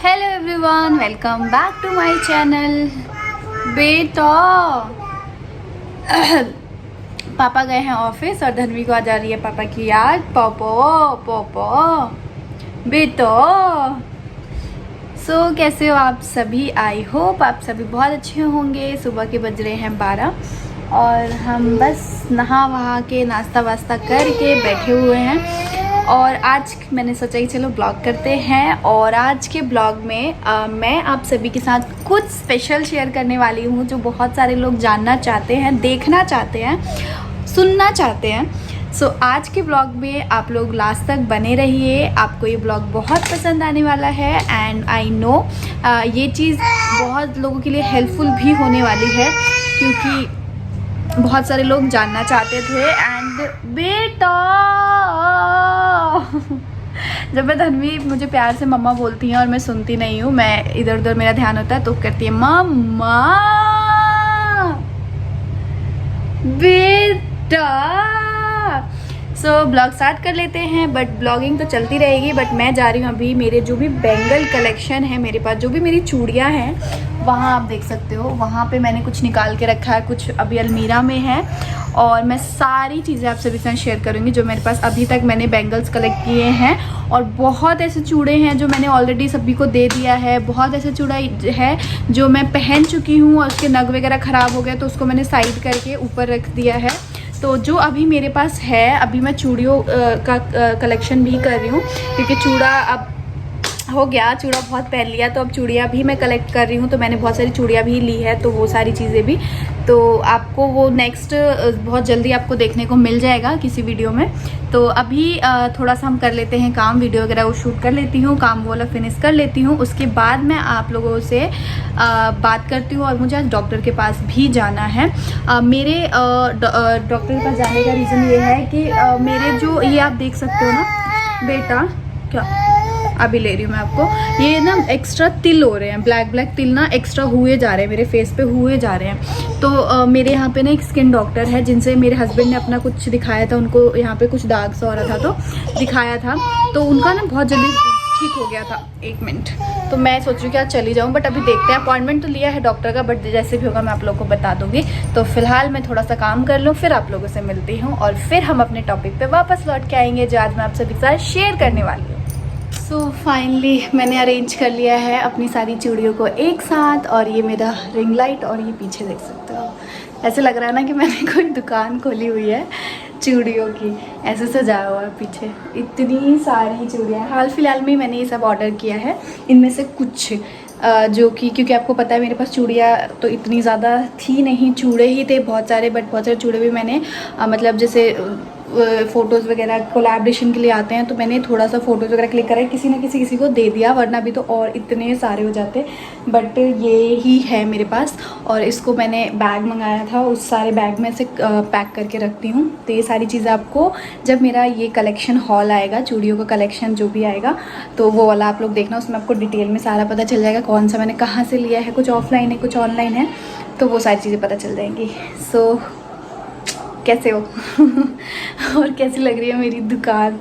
Hello everyone, welcome back to my channel. बेटा पापा गए हैं ऑफिस और धन्वी को आ जा रही है पापा की याद। पापा पापा बेटा। सो कैसे हो आप सभी? आई होप आप सभी बहुत अच्छे होंगे। सुबह के बज रहे हैं 12 और हम बस नहा वहा के नाश्ता वास्ता करके बैठे हुए हैं। और आज मैंने सोचा कि चलो ब्लॉग करते हैं। और आज के ब्लॉग में मैं आप सभी के साथ कुछ स्पेशल शेयर करने वाली हूँ जो बहुत सारे लोग जानना चाहते हैं, देखना चाहते हैं, सुनना चाहते हैं। सो आज के ब्लॉग में आप लोग लास्ट तक बने रहिए। आपको ये ब्लॉग बहुत पसंद आने वाला है एंड आई नो ये चीज़ बहुत लोगों के लिए हेल्पफुल भी होने वाली है क्योंकि बहुत सारे लोग जानना चाहते थे। एंड बेटा जब मैं धन्वी मुझे प्यार से मम्मा बोलती हैं और मैं सुनती नहीं हूँ, मैं इधर उधर मेरा ध्यान होता है तो कहती है मम्मा बेटा। सो ब्लॉग स्टार्ट कर लेते हैं। बट ब्लॉगिंग तो चलती रहेगी। बट मैं जा रही हूँ अभी मेरे जो भी बैंगल कलेक्शन है, मेरे पास जो भी मेरी चूड़ियाँ हैं वहाँ आप देख सकते हो, वहाँ पे मैंने कुछ निकाल के रखा है, कुछ अभी अलमीरा में है। और मैं सारी चीज़ें आप सभी के साथ शेयर करूँगी जो मेरे पास अभी तक मैंने बैंगल्स कलेक्ट किए हैं। और बहुत ऐसे चूड़े हैं जो मैंने ऑलरेडी सभी को दे दिया है। बहुत ऐसे चूड़ा है जो मैं पहन चुकी हूँ और उसके नग वगैरह ख़राब हो गया तो उसको मैंने साइड करके ऊपर रख दिया है। तो जो अभी मेरे पास है, अभी मैं चूड़ियों का कलेक्शन भी कर रही हूँ क्योंकि चूड़ा अब हो गया, चूड़ा बहुत पहन लिया तो अब चूड़ियाँ भी मैं कलेक्ट कर रही हूँ। तो मैंने बहुत सारी चूड़ियाँ भी ली है तो वो सारी चीज़ें भी तो आपको वो नेक्स्ट बहुत जल्दी आपको देखने को मिल जाएगा किसी वीडियो में। तो अभी थोड़ा सा हम कर लेते हैं काम, वीडियो वगैरह वो शूट कर लेती हूँ, काम वाला फिनिश कर लेती हूँ। उसके बाद मैं आप लोगों से बात करती हूँ। और मुझे आज डॉक्टर के पास भी जाना है। मेरे डॉक्टर के पास जाने का रीज़न ये है कि मेरे जो ये आप देख सकते हो ना बेटा, क्या अभी ले रही हूँ मैं आपको, ये ना एक्स्ट्रा तिल हो रहे हैं, ब्लैक ब्लैक तिल ना एक्स्ट्रा हुए जा रहे हैं, मेरे फेस पे हुए जा रहे हैं। तो मेरे यहाँ पे ना एक स्किन डॉक्टर है जिनसे मेरे हस्बैंड ने अपना कुछ दिखाया था, उनको यहाँ पे कुछ दाग सा हो रहा था तो दिखाया था तो उनका ना बहुत जल्दी ठीक हो गया था। 1 मिनट, तो मैं सोच रही हूँ कि आज चली जाऊँ। बट अभी देखते हैं, अपॉइंटमेंट तो लिया है डॉक्टर का, बट जैसे भी होगा मैं आप लोगों को बता दूँगी। तो फिलहाल मैं थोड़ा सा काम कर लूँ, फिर आप लोगों से मिलती हूँ और फिर हम अपने टॉपिक पर वापस लौट के आएंगे जो आज मैं आप सभी के साथ शेयर करने वाली हूँ। सो फाइनली मैंने अरेंज कर लिया है अपनी सारी चूड़ियों को एक साथ। और ये मेरा रिंग लाइट और ये पीछे देख सकते हो, ऐसे लग रहा है ना कि मैंने कोई दुकान खोली हुई है चूड़ियों की, ऐसे सजाया हुआ है पीछे। इतनी सारी चूड़ियाँ हाल फिलहाल में मैंने ये सब ऑर्डर किया है। इनमें से कुछ जो कि क्योंकि आपको पता है मेरे पास चूड़ियाँ तो इतनी ज़्यादा थी नहीं, चूड़े ही थे बहुत सारे। बट बहुत सारे चूड़े भी मैंने मतलब जैसे फ़ोटोज़ वगैरह कोलैबोरेशन के लिए आते हैं तो मैंने थोड़ा सा फ़ोटोज़ वगैरह क्लिक करा, किसी न किसी को दे दिया, वरना भी तो और इतने सारे हो जाते। बट ये ही है मेरे पास और इसको मैंने बैग मंगाया था, उस सारे बैग में से पैक करके रखती हूँ। तो ये सारी चीज़ें आपको जब मेरा ये कलेक्शन हॉल आएगा, चूड़ियों का कलेक्शन जो भी आएगा तो वो वाला आप लोग देखना, उसमें आपको डिटेल में सारा पता चल जाएगा कौन सा मैंने कहाँ से लिया है। कुछ ऑफलाइन है, कुछ ऑनलाइन है, तो वो सारी चीज़ें पता चल जाएंगी। सो कैसे हो और कैसी लग रही है मेरी दुकान?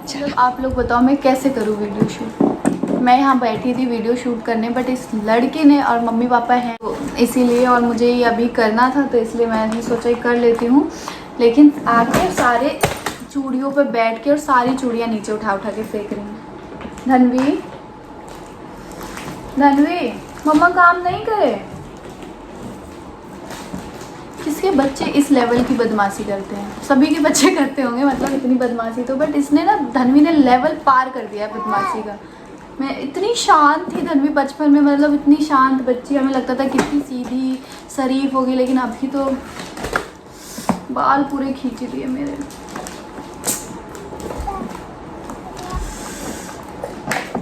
चलो आप लोग बताओ मैं कैसे करूँ वीडियो शूट। मैं यहाँ बैठी थी वीडियो शूट करने, बट इस लड़के ने, और मम्मी पापा हैं तो इसीलिए, और मुझे ये अभी करना था तो इसलिए मैंने सोचा ही कर लेती हूँ। लेकिन आके सारे चूड़ियों पे बैठ के और सारी चूड़ियाँ नीचे उठा उठा के फेंक रही हैं। धन्वी धन्वी मम्मा काम नहीं करे। किसके बच्चे इस लेवल की बदमाशी करते हैं? सभी के बच्चे करते होंगे, मतलब इतनी बदमाशी तो, बट इसने ना, धन्वी ने लेवल पार कर दिया है बदमाशी का। मैं इतनी शांत थी धन्वी बचपन में, मतलब इतनी शांत बच्ची, हमें लगता था कितनी सीधी शरीफ होगी, लेकिन अभी तो बाल पूरे खींच दिए मेरे।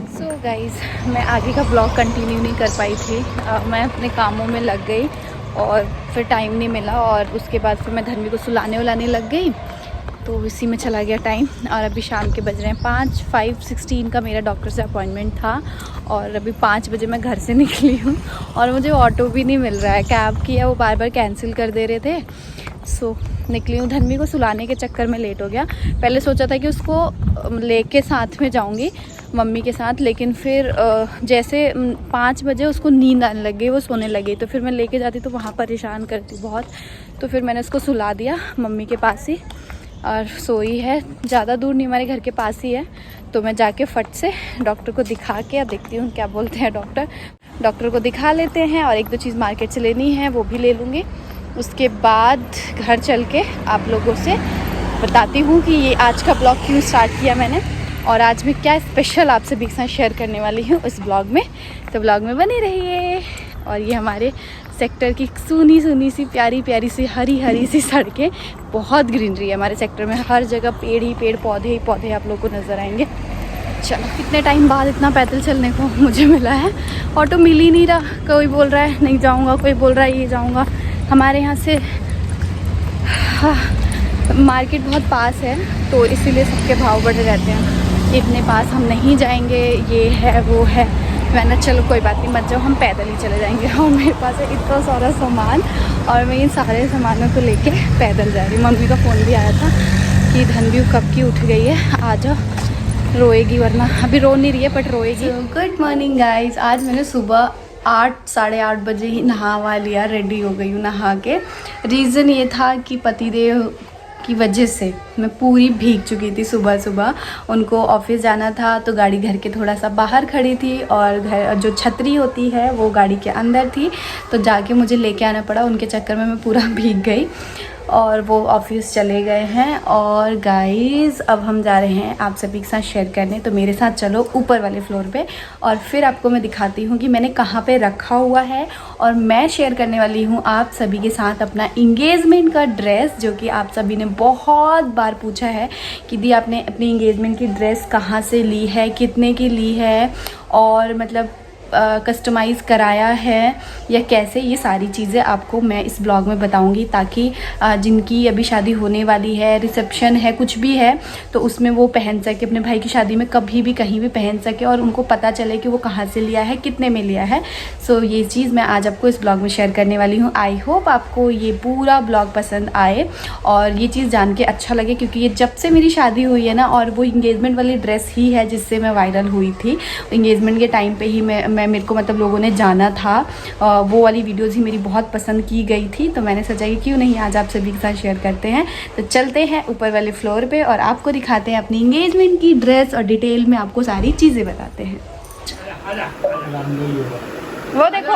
सो गाइज मैं आगे का ब्लॉग कंटिन्यू नहीं कर पाई थी, मैं अपने कामों में लग गई और फिर टाइम नहीं मिला। और उसके बाद फिर मैं धन्वी को सुलाने उलाने लग गई तो इसी में चला गया टाइम। और अभी शाम के बज रहे हैं 5:16 का मेरा डॉक्टर से अपॉइंटमेंट था और अभी 5 बजे मैं घर से निकली हूँ और मुझे ऑटो भी नहीं मिल रहा है। कैब किया, वो बार बार कैंसिल कर दे रहे थे। सो निकली हूँ। धन्वी को सुलाने के चक्कर में लेट हो गया। पहले सोचा था कि उसको लेके साथ में जाऊँगी मम्मी के साथ, लेकिन फिर जैसे 5 बजे उसको नींद आने लग गई, वो सोने लगी। तो फिर मैं लेके जाती तो वहाँ परेशान करती बहुत, तो फिर मैंने उसको सुला दिया मम्मी के पास ही, और सोई है। ज़्यादा दूर नहीं, हमारे घर के पास ही है। तो मैं जाके फट से डॉक्टर को दिखा के देखती हूँ क्या बोलते हैं डॉक्टर को दिखा लेते हैं, और 1-2 चीज़ मार्केट से लेनी है वो भी ले लूँगी। उसके बाद घर चल के आप लोगों से बताती हूँ कि ये आज का ब्लॉग क्यों स्टार्ट किया मैंने, और आज मैं क्या स्पेशल आप सभी के साथ शेयर करने वाली हूँ इस ब्लॉग में। तो ब्लॉग में बने रहिए। और ये हमारे सेक्टर की सूनी सी प्यारी सी हरी सी सड़कें, बहुत ग्रीनरी है हमारे सेक्टर में, हर जगह पेड़ ही पेड़, पौधे ही पौधे आप लोगों को नज़र आएंगे। चलो, कितने टाइम बाद इतना पैदल चलने को मुझे मिला है। ऑटो मिल ही नहीं रहा, कोई बोल रहा है नहीं जाऊँगा, कोई बोल रहा है ये जाऊँगा। हमारे यहाँ से मार्केट बहुत पास है, तो इसीलिए सबके भाव बढ़े रहते हैं। इतने पास हम नहीं जाएंगे, ये है वो है। मैंने चलो कोई बात नहीं, मत जाओ, हम पैदल ही चले जाएंगे। और मेरे पास है इतना सारा सामान, और मैं इन सारे सामानों को लेके पैदल जा रही हूँ। मम्मी का फ़ोन भी आया था कि धनवी कब की उठ गई है, आ जाओ, रोएगी, वरना अभी रो नहीं रही है बट रोएगी। Good morning guys. आज मैंने सुबह 8 साढ़े 8 बजे ही नहा लिया, रेडी हो गई हूँ नहा के। रीज़न ये था कि पतिदेव की वजह से मैं पूरी भीग चुकी थी। सुबह उनको ऑफिस जाना था, तो गाड़ी घर के थोड़ा सा बाहर खड़ी थी, और घर जो छतरी होती है वो गाड़ी के अंदर थी, तो जाके मुझे लेके आना पड़ा। उनके चक्कर में मैं पूरा भीग गई, और वो ऑफिस चले गए हैं। और गाइस अब हम जा रहे हैं आप सभी के साथ शेयर करने, तो मेरे साथ चलो ऊपर वाले फ्लोर पे, और फिर आपको मैं दिखाती हूँ कि मैंने कहाँ पे रखा हुआ है। और मैं शेयर करने वाली हूँ आप सभी के साथ अपना इंगेजमेंट का ड्रेस, जो कि आप सभी ने बहुत बार पूछा है कि दी आपने अपनी इंगेजमेंट की ड्रेस कहाँ से ली है, कितने की ली है, और मतलब कस्टमाइज़ कराया है या कैसे, ये सारी चीज़ें आपको मैं इस ब्लॉग में बताऊंगी, ताकि जिनकी अभी शादी होने वाली है, रिसेप्शन है, कुछ भी है, तो उसमें वो पहन सके, अपने भाई की शादी में कभी भी कहीं भी पहन सके, और उनको पता चले कि वो कहाँ से लिया है, कितने में लिया है। सो ये चीज़ मैं आज आपको इस ब्लॉग में शेयर करने वाली हूँ। आई होप आपको ये पूरा ब्लॉग पसंद आए और ये चीज़ जान के अच्छा लगे, क्योंकि ये जब से मेरी शादी हुई है ना, और वो इंगेजमेंट वाली ड्रेस ही है जिससे मैं वायरल हुई थी। इंगेजमेंट के टाइम पर ही मेरे को मतलब लोगों ने जाना था, वो वाली वीडियोज़ ही मेरी बहुत पसंद की गई थी, तो मैंने सोचा कि क्यों नहीं आज आप सभी के साथ शेयर करते हैं। तो चलते हैं ऊपर वाले फ्लोर पे और आपको दिखाते हैं अपनी इंगेजमेंट की ड्रेस, और डिटेल में आपको सारी चीज़ें बताते हैं। वो देखो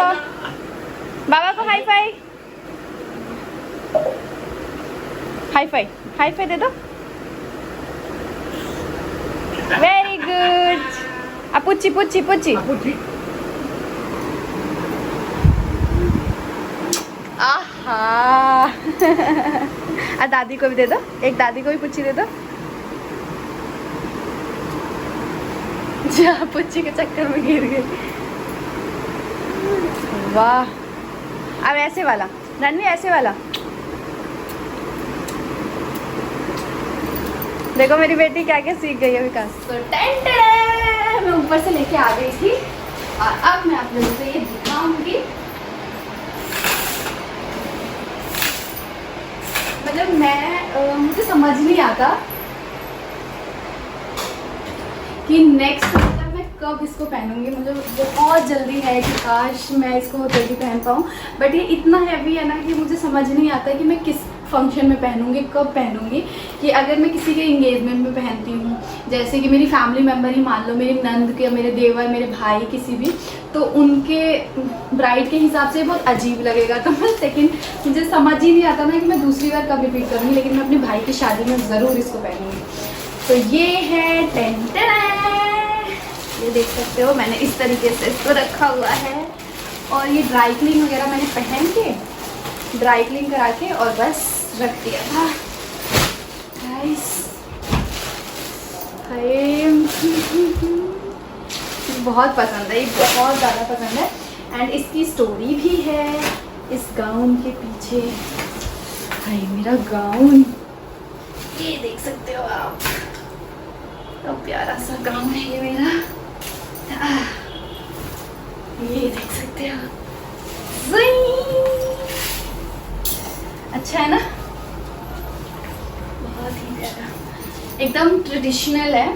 बाबा को high five, high five, high five दे दो। Very good. अब पुच्ची पुच्ची पुच्ची। आहा। दादी को भी दे दो, एक दादी को भी पुच्ची दे दो। जा पुच्ची के चक्कर में गिर गई। वाह। अब ऐसे वाला रणवी, ऐसे वाला देखो मेरी बेटी क्या क्या सीख गई है विकास। तो मैं ऊपर से लेके आ गई थी, और अब मैं आप लोगों से ये दिखाऊंगी। मतलब मुझे समझ नहीं आता कि नेक्स्ट मतलब मैं कब इसको पहनूंगी। मुझे बहुत जल्दी है कि काश मैं इसको जल्दी पहन पाऊँ, बट ये इतना हैवी है ना कि मुझे समझ नहीं आता कि मैं किस फंक्शन में पहनूंगी, कब पहनूंगी। कि अगर मैं किसी के इंगेजमेंट में पहनती हूँ, जैसे कि मेरी फैमिली मेम्बर ही मान लो, मेरी नंद के, मेरे देवर, मेरे भाई, किसी भी, तो उनके ब्राइड के हिसाब से बहुत अजीब लगेगा। तो मैं सेकंड मुझे समझ ही नहीं आता ना कि मैं दूसरी बार कब रिपीट करूँगी, लेकिन मैं अपने भाई की शादी में ज़रूर इसको पहनूंगी। तो ये है ये देख सकते हो, मैंने इस तरीके से इसको रखा हुआ है, और ये ड्राई क्लीन वगैरह मैंने पहन के ड्राई क्लीन करा के और बस रख दिया था गाइस। बहुत पसंद है, ये बहुत ज़्यादा पसंद है। एंड इसकी स्टोरी भी है इस गाउन के पीछे। भाई मेरा गाउन ये देख सकते हो आप, तो प्यारा सा गाउन है ये मेरा। ये देख सकते हो, अच्छा है ना। एकदम ट्रेडिशनल है।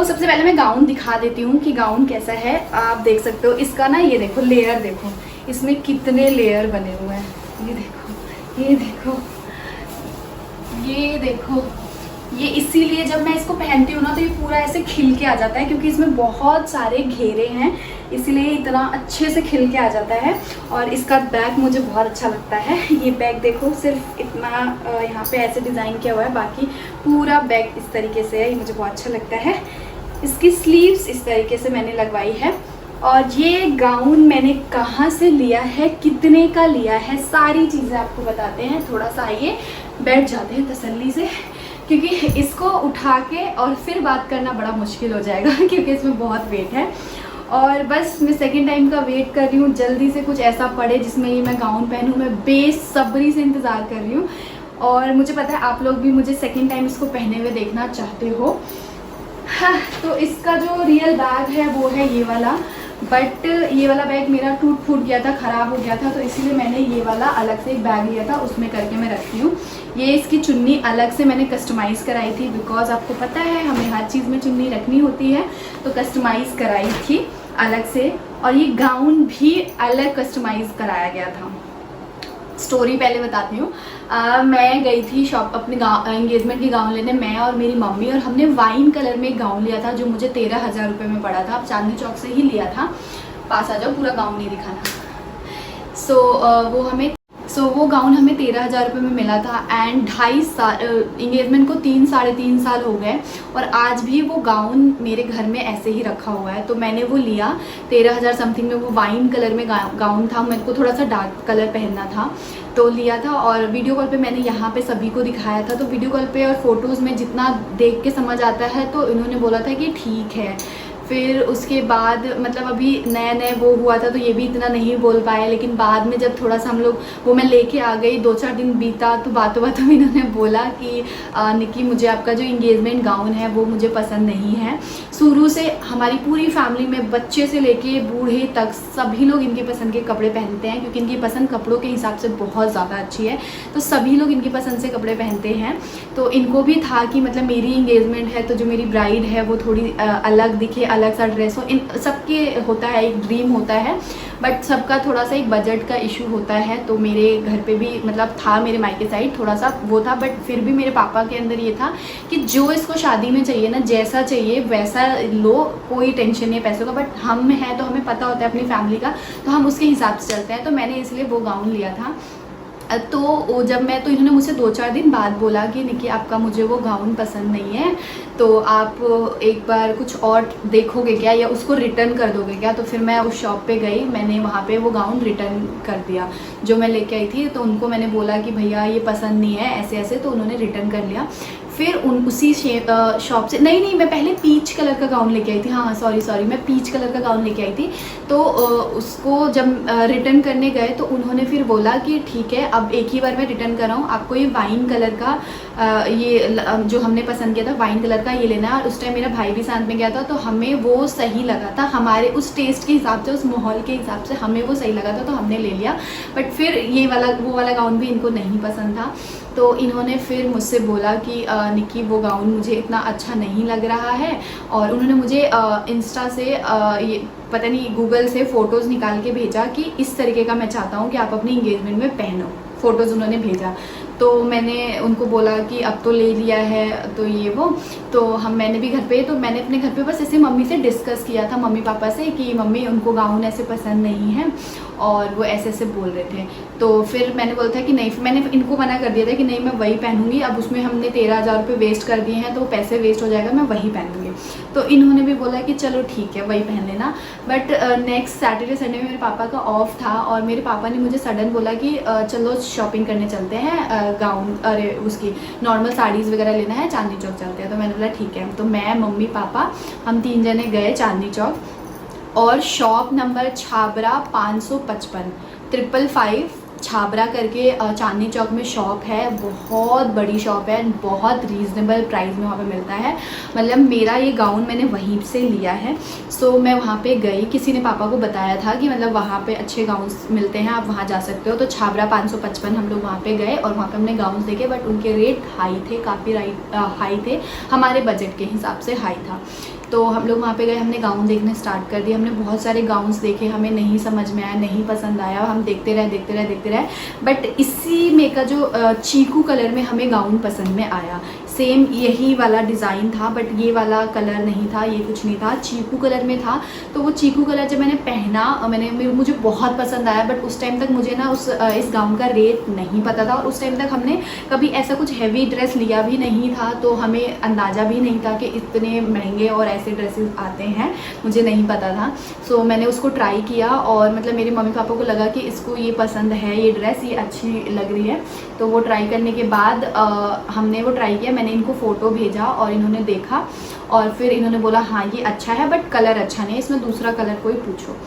सबसे पहले मैं गाउन दिखा देती हूँ कि गाउन कैसा है। आप देख सकते हो इसका ना, ये देखो लेयर, देखो इसमें कितने लेयर बने हुए हैं। ये देखो, ये देखो, ये देखो। ये इसीलिए जब मैं इसको पहनती हूँ ना तो ये पूरा ऐसे खिल के आ जाता है, क्योंकि इसमें बहुत सारे घेरे हैं, इसीलिए इतना अच्छे से खिल के आ जाता है। और इसका बैग मुझे बहुत अच्छा लगता है। ये बैग देखो, सिर्फ इतना यहाँ पे ऐसे डिज़ाइन किया हुआ है, बाकी पूरा बैग इस तरीके से है। ये मुझे बहुत अच्छा लगता है। इसकी स्लीव्स इस तरीके से मैंने लगवाई है। और ये गाउन मैंने कहाँ से लिया है, कितने का लिया है, सारी चीज़ें आपको बताते हैं। थोड़ा सा आइए बैठ जाते हैं तसल्ली से, क्योंकि इसको उठा के और फिर बात करना बड़ा मुश्किल हो जाएगा, क्योंकि इसमें बहुत वेट है। और बस मैं सेकंड टाइम का वेट कर रही हूँ, जल्दी से कुछ ऐसा पड़े जिसमें ये मैं गाउन पहनूँ। मैं बेसब्री से इंतज़ार कर रही हूँ, और मुझे पता है आप लोग भी मुझे सेकंड टाइम इसको पहने हुए देखना चाहते हो। हाँ, तो इसका जो रियल बैग है वो है ये वाला, बट ये वाला बैग मेरा टूट फूट गया था, ख़राब हो गया था, तो इसीलिए मैंने ये वाला अलग से एक बैग लिया था, उसमें करके मैं रखती हूँ। ये इसकी चुन्नी अलग से मैंने कस्टमाइज़ कराई थी, बिकॉज आपको पता है हमें हर चीज़ में चुन्नी रखनी होती है, तो कस्टमाइज़ कराई थी अलग से। और ये गाउन भी अलग कस्टमाइज़ कराया गया था। स्टोरी पहले बताती हूँ। मैं गई थी शॉप अपने एंगेजमेंट की गाउन लेने, मैं और मेरी मम्मी, और हमने वाइन कलर में एक गाउन लिया था जो मुझे 13,000 रुपये में पड़ा था। अब चांदनी चौक से ही लिया था। पास आ जाओ, पूरा गाउन नहीं दिखाना। वो गाउन हमें 13,000 रुपये में मिला था। एंड 2.5 साल इंगेजमेंट को 3-3.5 साल हो गए, और आज भी वो गाउन मेरे घर में ऐसे ही रखा हुआ है। तो मैंने वो लिया 13,000 समथिंग में। वो वाइन कलर में गाउन था, मेरे को थोड़ा सा डार्क कलर पहनना था तो लिया था। और वीडियो कॉल पे मैंने यहाँ पे सभी को दिखाया था, तो वीडियो कॉल पे और फोटोज़ में जितना देख के समझ आता है, तो इन्होंने बोला था कि ठीक है। फिर उसके बाद मतलब अभी नया नया वो हुआ था, तो ये भी इतना नहीं बोल पाए, लेकिन बाद में जब थोड़ा सा हम लोग वो मैं लेके आ गई, 2-4 दिन बीता, तो बातों बातों में इन्होंने बोला कि निकी मुझे आपका जो इंगेजमेंट गाउन है वो मुझे पसंद नहीं है। शुरू से हमारी पूरी फैमिली में बच्चे से लेके बूढ़े तक सभी लोग इनकी पसंद के कपड़े पहनते हैं, क्योंकि इनकी पसंद कपड़ों के हिसाब से बहुत ज़्यादा अच्छी है, तो सभी लोग इनकी पसंद से कपड़े पहनते हैं। तो इनको भी था कि मतलब मेरी इंगेजमेंट है तो जो मेरी ब्राइड है वो थोड़ी अलग दिखे, अलग सा ड्रेस हो। इन सबके होता है, एक ड्रीम होता है, बट सबका थोड़ा सा एक बजट का इशू होता है। तो मेरे घर पे भी मतलब था, मेरे मायके साइड थोड़ा सा वो था, बट फिर भी मेरे पापा के अंदर ये था कि जो इसको शादी में चाहिए ना, जैसा चाहिए वैसा लो, कोई टेंशन नहीं है पैसों का। बट हम हैं तो हमें पता होता है अपनी फैमिली का, तो हम उसके हिसाब से चलते हैं। तो मैंने इसलिए वो गाउन लिया था। तो जब मैं, तो इन्होंने मुझसे 2-4 दिन बाद बोला कि निकी आपका मुझे वो गाउन पसंद नहीं है, तो आप एक बार कुछ और देखोगे क्या, या उसको रिटर्न कर दोगे क्या। तो फिर मैं उस शॉप पे गई, मैंने वहाँ पे वो गाउन रिटर्न कर दिया जो मैं लेके आई थी। तो उनको मैंने बोला कि भैया ये पसंद नहीं है, ऐसे ऐसे, तो उन्होंने रिटर्न कर लिया। फिर उसी शॉप से नहीं, मैं पहले पीच कलर का गाउन लेके आई थी। हाँ सॉरी, मैं पीच कलर का गाउन लेके आई थी। तो उसको जब रिटर्न करने गए तो उन्होंने फिर बोला कि ठीक है, अब एक ही बार मैं रिटर्न कर रहा हूँ, आपको ये वाइन कलर का ये जो हमने पसंद किया था वाइन कलर का ये लेना है। और उस टाइम मेरा भाई भी साथ में गया था, तो हमें वो सही लगा था, हमारे उस टेस्ट के हिसाब से, उस माहौल के हिसाब से हमें वो सही लगा था, तो हमने ले लिया। बट फिर ये वो वाला गाउन भी इनको नहीं पसंद था, तो इन्होंने फिर मुझसे बोला कि निकी वो गाउन मुझे इतना अच्छा नहीं लग रहा है। और उन्होंने मुझे इंस्टा से ये पता नहीं गूगल से फ़ोटोज़ निकाल के भेजा कि इस तरीके का मैं चाहता हूँ कि आप अपनी इंगेजमेंट में पहनो। फ़ोटोज़ उन्होंने भेजा, तो मैंने उनको बोला कि अब तो ले लिया है, तो ये वो, तो मैंने भी घर पे, तो मैंने अपने घर पे बस ऐसे मम्मी से डिस्कस किया था, मम्मी पापा से, कि मम्मी उनको गाउन ऐसे पसंद नहीं है, और वो ऐसे ऐसे बोल रहे थे। तो फिर मैंने बोला था कि नहीं, फिर मैंने इनको मना कर दिया था कि नहीं मैं वही पहनूंगी, अब उसमें हमने 13,000 रुपये वेस्ट कर दिए हैं, तो पैसे वेस्ट हो जाएगा, मैं वही पहनूंगी। तो इन्होंने भी बोला कि चलो ठीक है, वही पहन लेना। बट नेक्स्ट सैटरडे संडे में मेरे पापा का ऑफ था, और मेरे पापा ने मुझे सडन बोला कि चलो शॉपिंग करने चलते हैं, गाउन अरे उसकी नॉर्मल साड़ीज़ वगैरह लेना है, चांदनी चौक चलते हैं। तो मैंने बोला ठीक है। तो मैं, मम्मी, पापा, हम 3 जने गए चांदनी चौक, और शॉप नंबर छाबरा 555 555 छाबरा करके चांदनी चौक में शॉप है, बहुत बड़ी शॉप है, बहुत रीज़नेबल प्राइस में वहाँ पे मिलता है। मतलब मेरा ये गाउन मैंने वहीं से लिया है। सो मैं वहाँ पे गई, किसी ने पापा को बताया था कि मतलब वहाँ पे अच्छे गाउन्स मिलते हैं, आप वहाँ जा सकते हो। तो छाबरा 555 हम लोग वहाँ पे गए और वहाँ पे हमने गाउन्स देखे, बट उनके रेट हाई थे, काफ़ी हाई थे, हमारे बजट के हिसाब से हाई था। तो हम लोग वहाँ पे गए, हमने गाउन देखने स्टार्ट कर दिए। हमने बहुत सारे गाउन्स देखे, हमें नहीं समझ में आया, नहीं पसंद आया, हम देखते रहे। बट इसी में का जो चीकू कलर में हमें गाउन पसंद में आया। सेम यही वाला डिज़ाइन था, बट ये वाला कलर नहीं था, ये कुछ नहीं था, चीकू कलर में था। तो वो चीकू कलर जब मैंने पहना, मुझे बहुत पसंद आया। बट उस टाइम तक मुझे ना इस गाउन का रेट नहीं पता था, और उस टाइम तक हमने कभी ऐसा कुछ हैवी ड्रेस लिया भी नहीं था, तो हमें अंदाज़ा भी नहीं था कि इतने महंगे और ऐसे ड्रेसेस आते हैं, मुझे नहीं पता था। सो मैंने उसको ट्राई किया, और मतलब मेरे मम्मी पापा को लगा कि इसको ये पसंद है, ये ड्रेस ये अच्छी लग रही है। तो वो ट्राई करने के बाद हमने वो ट्राई किया, मैंने इनको फ़ोटो भेजा और इन्होंने देखा, और फिर इन्होंने बोला हाँ ये अच्छा है, बट कलर अच्छा नहीं है, इसमें दूसरा कलर कोई पूछो।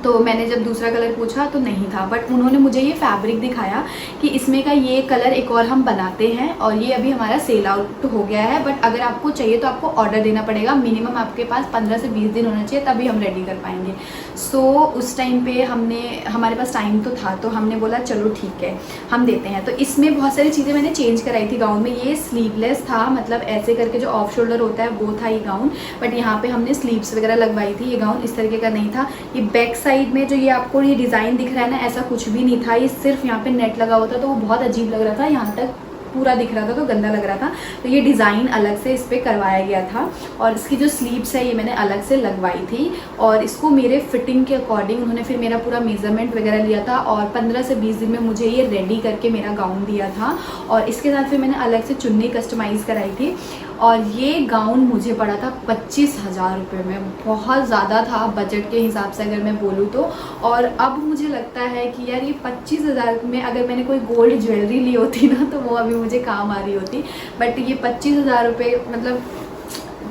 तो मैंने जब दूसरा कलर पूछा तो नहीं था, बट उन्होंने मुझे ये फैब्रिक दिखाया कि इसमें का ये कलर एक और हम बनाते हैं, और ये अभी हमारा सेल आउट हो गया है, बट अगर आपको चाहिए तो आपको ऑर्डर देना पड़ेगा। मिनिमम आपके पास 15 से 20 दिन होना चाहिए, तभी हम रेडी कर पाएंगे। सो उस टाइम पे हमारे पास टाइम तो था, तो हमने बोला चलो ठीक है हम देते हैं। तो इसमें बहुत सारी चीज़ें मैंने चेंज कराई थी गाउन में। ये स्लीवलेस था, मतलब ऐसे करके जो ऑफ शोल्डर होता है वो था ये गाउन, बट यहाँ पे हमने स्लीव्स वगैरह लगवाई थी। ये गाउन इस तरीके का नहीं था। ये बैक साइड में जो ये आपको ये डिज़ाइन दिख रहा है ना, ऐसा कुछ भी नहीं था, ये सिर्फ यहाँ पे नेट लगा हुआ था, तो वो बहुत अजीब लग रहा था, यहाँ तक पूरा दिख रहा था तो गंदा लग रहा था। तो ये डिज़ाइन अलग से इस पर करवाया गया था, और इसकी जो स्लीव्स है ये मैंने अलग से लगवाई थी, और इसको मेरे फिटिंग के अकॉर्डिंग उन्होंने फिर मेरा पूरा मेज़रमेंट वगैरह लिया था, और 15 से 20 दिन में मुझे ये रेडी करके मेरा गाउन दिया था। और इसके साथ फिर मैंने अलग से चुन्नी कस्टमाइज़ कराई थी, और ये गाउन मुझे पड़ा था 25,000 रुपये में। बहुत ज़्यादा था बजट के हिसाब से अगर मैं बोलूँ तो। और अब मुझे लगता है कि यार ये 25,000 में अगर मैंने कोई गोल्ड ज्वेलरी ली होती ना, तो वो अभी मुझे काम आ रही होती। बट ये 25,000 रुपये मतलब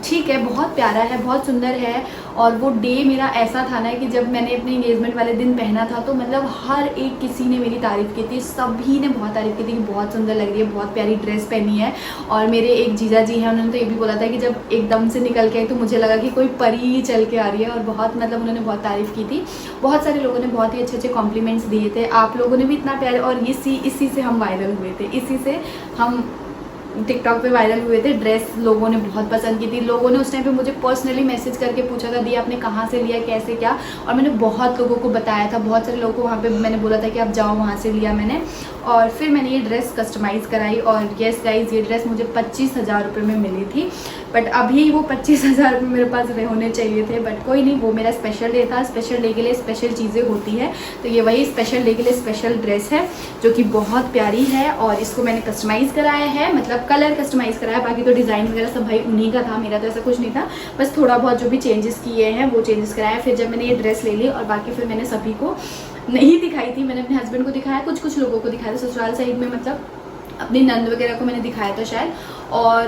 ठीक है, बहुत प्यारा है, बहुत सुंदर है। और वो डे मेरा ऐसा था ना कि जब मैंने अपने इंगेजमेंट वाले दिन पहना था, तो मतलब हर एक किसी ने मेरी तारीफ़ की थी, सभी ने बहुत तारीफ़ की थी कि बहुत सुंदर लग रही है, बहुत प्यारी ड्रेस पहनी है। और मेरे एक जीजा जी हैं, उन्होंने तो ये भी बोला था कि जब एकदम से निकल के आई तो मुझे लगा कि कोई परी ही चल के आ रही है, और बहुत मतलब उन्होंने बहुत तारीफ़ की थी। बहुत सारे लोगों ने बहुत ही अच्छे अच्छे कॉम्प्लीमेंट्स दिए थे, आप लोगों ने भी इतना प्यार, और इसी से हम वायरल हुए थे, इसी से हम टिकटॉक पे वायरल हुए थे। ड्रेस लोगों ने बहुत पसंद की थी, लोगों ने उस टाइम पे मुझे पर्सनली मैसेज करके पूछा था दी आपने कहाँ से लिया, कैसे क्या, और मैंने बहुत लोगों को बताया था, बहुत सारे लोगों को वहाँ पे मैंने बोला था कि आप जाओ वहाँ से लिया मैंने। और फिर मैंने ये ड्रेस कस्टमाइज़ कराई, और येस गाइज ये ड्रेस मुझे 25,000 रुपये में मिली थी। बट अभी वो 25,000 रुपये मेरे पास होने चाहिए थे, बट कोई नहीं, वो मेरा स्पेशल डे था, स्पेशल डे के लिए स्पेशल चीज़ें होती है। तो ये वही स्पेशल डे के लिए स्पेशल ड्रेस है, जो कि बहुत प्यारी है, और इसको मैंने कस्टमाइज़ कराया है, मतलब कलर कस्टमाइज़ कराया, बाकी तो डिज़ाइन वगैरह सब भाई उन्हीं का था, मेरा तो ऐसा कुछ नहीं था। बस थोड़ा बहुत जो भी चेंजेस किए हैं वो चेंजेस कराया। फिर जब मैंने ये ड्रेस ले ली, और बाकी फिर मैंने सभी को नहीं दिखाई थी, मैंने अपने हस्बैंड को दिखाया, कुछ लोगों को दिखाया था ससुराल साइड में, मतलब अपनी नंद वगैरह को मैंने दिखाया था शायद, और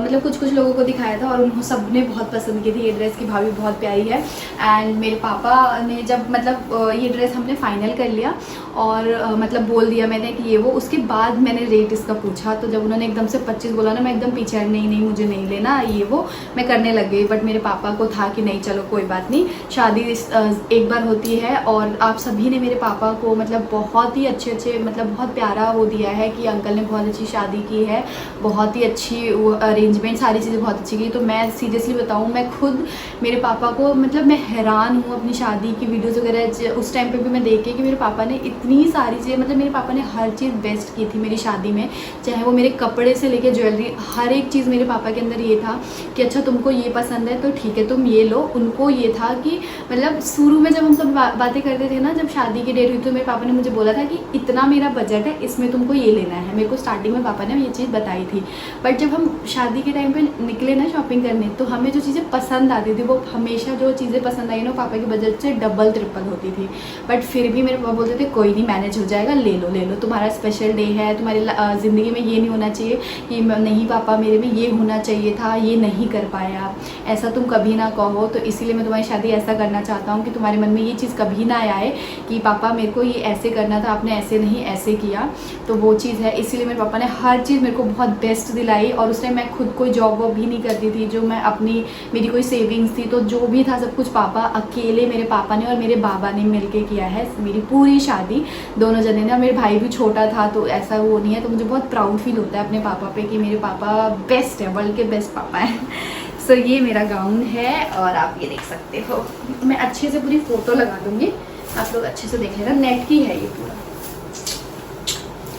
मतलब कुछ लोगों को दिखाया था, और उन्होंने सब ने बहुत पसंद की थी ये ड्रेस की भाभी बहुत प्यारी है। एंड मेरे पापा ने जब मतलब ये ड्रेस हमने फाइनल कर लिया, और मतलब बोल दिया मैंने कि ये वो, उसके बाद मैंने रेट इसका पूछा, तो जब उन्होंने एकदम से 25 बोला ना, मैं एकदम पीछे नहीं मुझे नहीं लेना ये वो, मैं करने लग गई। बट मेरे पापा को था कि नहीं चलो कोई बात नहीं, शादी एक बार होती है, और आप सभी ने मेरे पापा को मतलब बहुत ही अच्छे मतलब बहुत प्यारा वो दिया है कि अंकल ने बहुत अच्छी शादी की है, बहुत ही अच्छी अरेंजमेंट, सारी चीज़ें बहुत अच्छी की। तो मैं सीरियसली बताऊँ, मैं खुद मेरे पापा को मतलब मैं हैरान हूँ अपनी शादी की वीडियोज़ वगैरह उस टाइम पे भी मैं देख के कि मेरे पापा ने इतनी सारी चीज़ें, मतलब मेरे पापा ने हर चीज़ बेस्ट की थी मेरी शादी में, चाहे वो मेरे कपड़े से लेके ज्वेलरी, हर एक चीज़ मेरे पापा के अंदर ये था कि अच्छा तुमको ये पसंद है तो ठीक है तुम ये लो। उनको ये था कि मतलब शुरू में जब हम सब बातें करते थे ना, जब शादी की डेट हुई तो मेरे पापा ने मुझे बोला था कि इतना मेरा बजट है, इसमें तुमको ये लेना है। मेरे को स्टार्टिंग में पापा ने ये चीज़ बताई थी, बट जब हम शादी के टाइम पे निकले ना शॉपिंग करने, तो हमें जो चीज़ें पसंद आती थी वो हमेशा जो चीज़ें पसंद आई ना पापा के बजट से डबल ट्रिपल होती थी। बट फिर भी मेरे पापा बोलते थे कोई नहीं, मैनेज हो जाएगा, ले लो, तुम्हारा स्पेशल डे है, तुम्हारी ज़िंदगी में ये नहीं होना चाहिए कि नहीं पापा मेरे में ये होना चाहिए था, ये नहीं कर पाया, ऐसा तुम कभी ना कहो। तो इसीलिए मैं तुम्हारी शादी ऐसा करना चाहता हूँ कि तुम्हारे मन में ये चीज़ कभी ना आए कि पापा मेरे को ये ऐसे करना था, आपने ऐसे नहीं ऐसे किया। तो वो चीज़ है, इसीलिए मेरे पापा ने हर चीज़ मेरे को बहुत बेस्ट दिलाई। और उस टाइम मैं खुद कोई जॉब वॉब भी नहीं करती थी, जो मैं अपनी मेरी कोई सेविंग्स थी, तो जो भी था सब कुछ पापा अकेले, मेरे पापा ने और मेरे बाबा ने मिलके किया है मेरी पूरी शादी, दोनों जने ने। और मेरे भाई भी छोटा था तो ऐसा वो नहीं है, तो मुझे बहुत प्राउड फील होता है अपने पापा पे कि मेरे पापा बेस्ट है, वर्ल्ड के बेस्ट पापा हैं। सो ये मेरा गाउन है और आप ये देख सकते हो। मैं अच्छे से पूरी फ़ोटो लगा दूँगी, आप लोग अच्छे से देख लेना। नेट की है ये पूरा।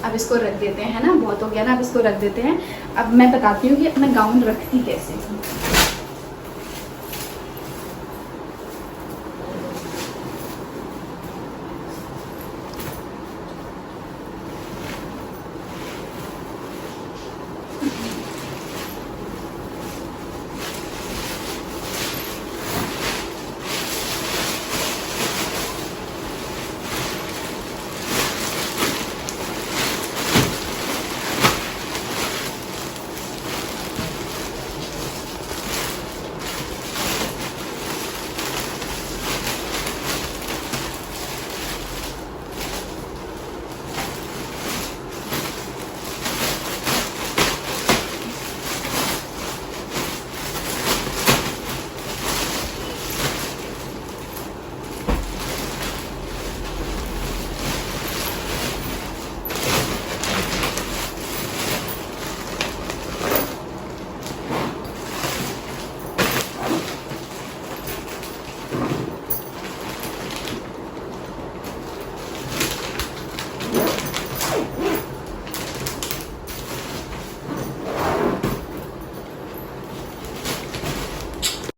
अब इसको रख देते हैं ना, बहुत हो गया ना, अब इसको रख देते हैं। अब मैं बताती हूँ कि मैं गाउन रखती कैसे हूँ।